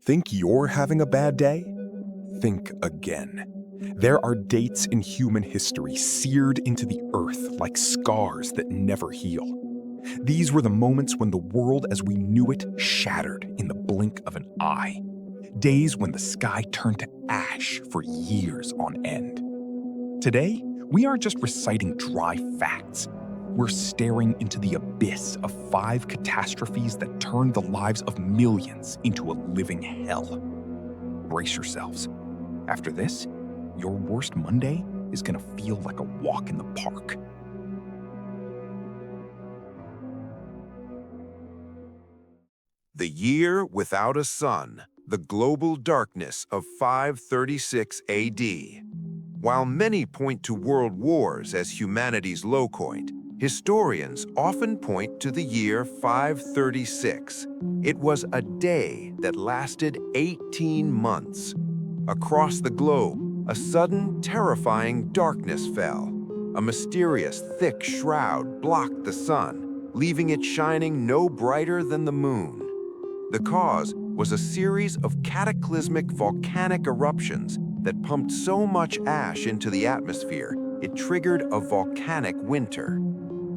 Think you're having a bad day? Think again. There are dates in human history seared into the earth like scars that never heal. These were the moments when the world as we knew it shattered in the blink of an eye. Days when the sky turned to ash for years on end. Today, we aren't just reciting dry facts. We're staring into the abyss of 5 catastrophes that turned the lives of millions into a living hell. Brace yourselves. After this, your worst Monday is gonna feel like a walk in the park. The year without a sun, the global darkness of 536 AD. While many point to world wars as humanity's low point, historians often point to the year 536. It was a day that lasted 18 months. Across the globe, a sudden, terrifying darkness fell. A mysterious, thick shroud blocked the sun, leaving it shining no brighter than the moon. The cause was a series of cataclysmic volcanic eruptions that pumped so much ash into the atmosphere, it triggered a volcanic winter.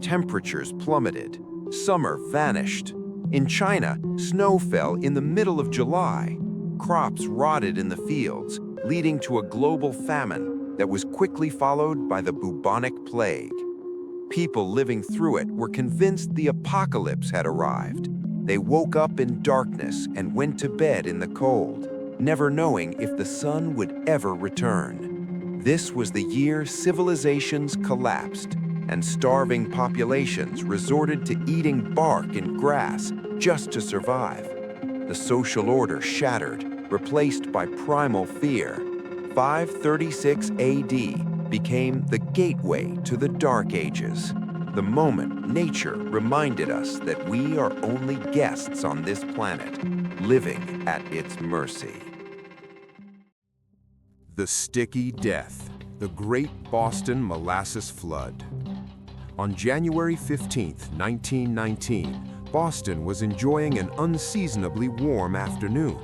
Temperatures plummeted. Summer vanished. In China, snow fell in the middle of July. Crops rotted in the fields, leading to a global famine that was quickly followed by the bubonic plague. People living through it were convinced the apocalypse had arrived. They woke up in darkness and went to bed in the cold, never knowing if the sun would ever return. This was the year civilizations collapsed, and starving populations resorted to eating bark and grass just to survive. The social order shattered, replaced by primal fear. 536 AD became the gateway to the Dark Ages, the moment nature reminded us that we are only guests on this planet, living at its mercy. The Sticky Death, the Great Boston Molasses Flood. On January 15, 1919, Boston was enjoying an unseasonably warm afternoon.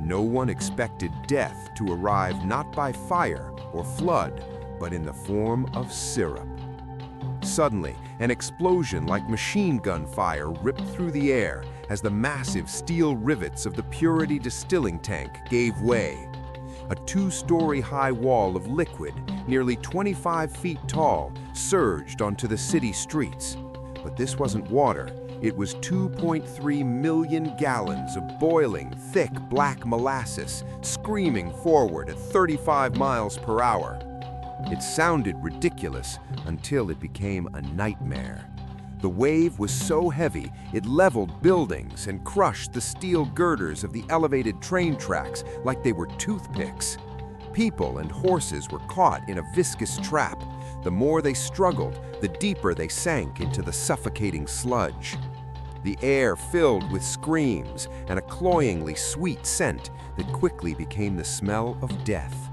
No one expected death to arrive not by fire or flood, but in the form of syrup. Suddenly, an explosion like machine gun fire ripped through the air as the massive steel rivets of the Purity distilling tank gave way. A 2-story high wall of liquid, nearly 25 feet tall, surged onto the city streets. But this wasn't water. It was 2.3 million gallons of boiling, thick black molasses, screaming forward at 35 miles per hour. It sounded ridiculous until it became a nightmare. The wave was so heavy, it leveled buildings and crushed the steel girders of the elevated train tracks like they were toothpicks. People and horses were caught in a viscous trap. The more they struggled, the deeper they sank into the suffocating sludge. The air filled with screams and a cloyingly sweet scent that quickly became the smell of death.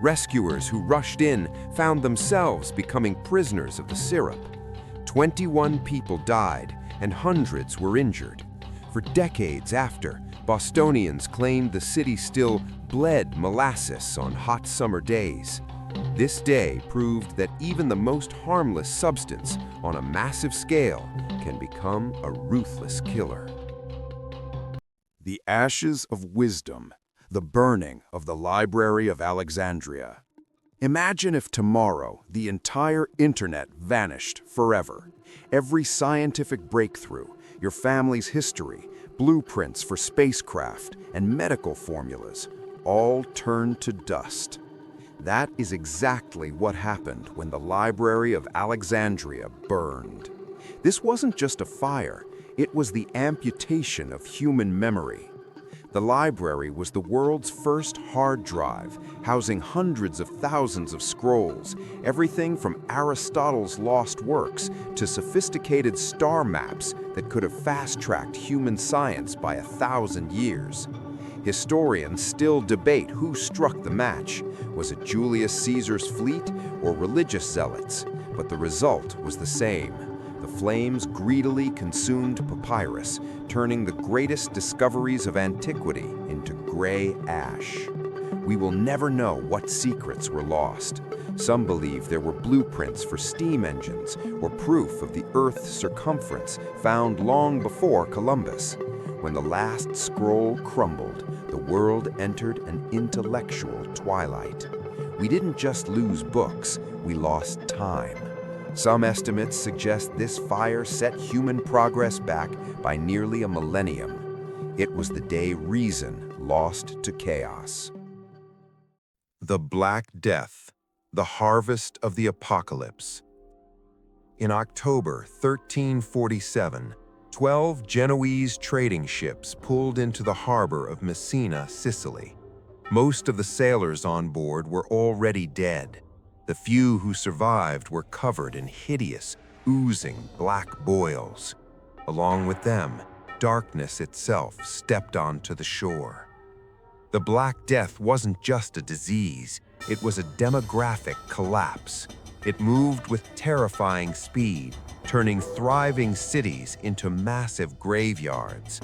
Rescuers who rushed in found themselves becoming prisoners of the syrup. 21 people died and hundreds were injured. For decades after, Bostonians claimed the city still bled molasses on hot summer days. This day proved that even the most harmless substance on a massive scale can become a ruthless killer. The Ashes of Wisdom, the burning of the Library of Alexandria. Imagine if tomorrow the entire internet vanished forever. Every scientific breakthrough, your family's history, blueprints for spacecraft, and medical formulas all turned to dust. That is exactly what happened when the Library of Alexandria burned. This wasn't just a fire, it was the amputation of human memory. The library was the world's first hard drive, housing hundreds of thousands of scrolls, everything from Aristotle's lost works to sophisticated star maps that could have fast-tracked human science by 1,000 years. Historians still debate who struck the match. Was it Julius Caesar's fleet or religious zealots? But the result was the same. The flames greedily consumed papyrus, turning the greatest discoveries of antiquity into gray ash. We will never know what secrets were lost. Some believe there were blueprints for steam engines or proof of the Earth's circumference found long before Columbus. When the last scroll crumbled, the world entered an intellectual twilight. We didn't just lose books, we lost time. Some estimates suggest this fire set human progress back by nearly a millennium. It was the day reason lost to chaos. The Black Death, the harvest of the apocalypse. In October 1347, 12 Genoese trading ships pulled into the harbor of Messina, Sicily. Most of the sailors on board were already dead. The few who survived were covered in hideous, oozing black boils. Along with them, darkness itself stepped onto the shore. The Black Death wasn't just a disease, it was a demographic collapse. It moved with terrifying speed, turning thriving cities into massive graveyards.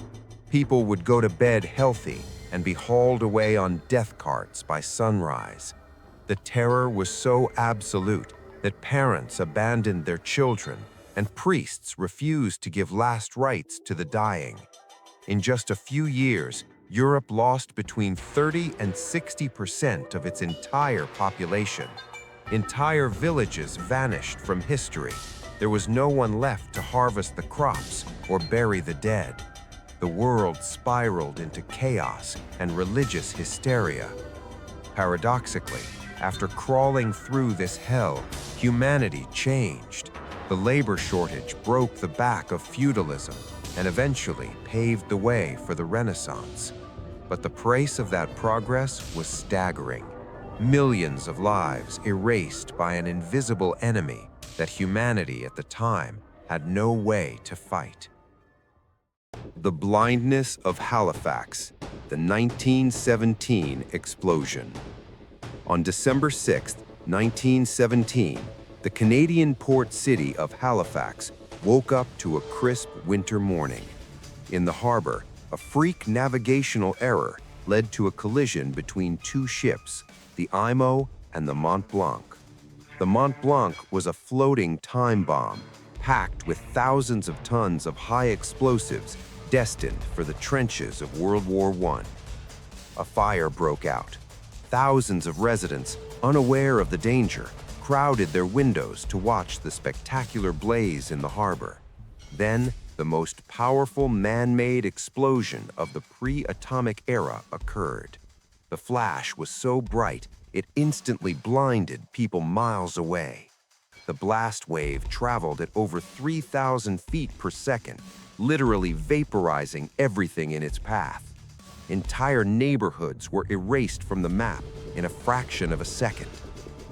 People would go to bed healthy and be hauled away on death carts by sunrise. The terror was so absolute that parents abandoned their children and priests refused to give last rites to the dying. In just a few years, Europe lost between 30 and 60% of its entire population. Entire villages vanished from history. There was no one left to harvest the crops or bury the dead. The world spiraled into chaos and religious hysteria. Paradoxically, after crawling through this hell, humanity changed. The labor shortage broke the back of feudalism and eventually paved the way for the Renaissance. But the price of that progress was staggering. Millions of lives erased by an invisible enemy that humanity at the time had no way to fight. The blindness of Halifax, the 1917 explosion. On December 6, 1917, the Canadian port city of Halifax woke up to a crisp winter morning. In the harbor, a freak navigational error led to a collision between two ships, the IMO and the Mont Blanc. The Mont Blanc was a floating time bomb, packed with thousands of tons of high explosives destined for the trenches of World War I. A fire broke out. Thousands of residents, unaware of the danger, crowded their windows to watch the spectacular blaze in the harbor. Then, the most powerful man-made explosion of the pre-atomic era occurred. The flash was so bright, it instantly blinded people miles away. The blast wave traveled at over 3,000 feet per second, literally vaporizing everything in its path. Entire neighborhoods were erased from the map in a fraction of a second.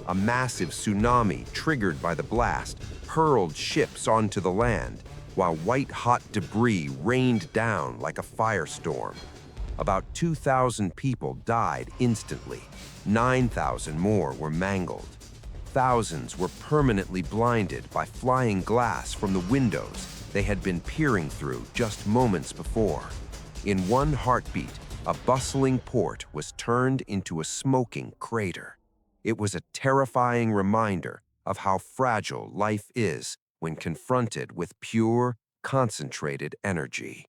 A massive tsunami triggered by the blast hurled ships onto the land, while white-hot debris rained down like a firestorm. About 2,000 people died instantly. 9,000 more were mangled. Thousands were permanently blinded by flying glass from the windows they had been peering through just moments before. In one heartbeat, a bustling port was turned into a smoking crater. It was a terrifying reminder of how fragile life is when confronted with pure, concentrated energy.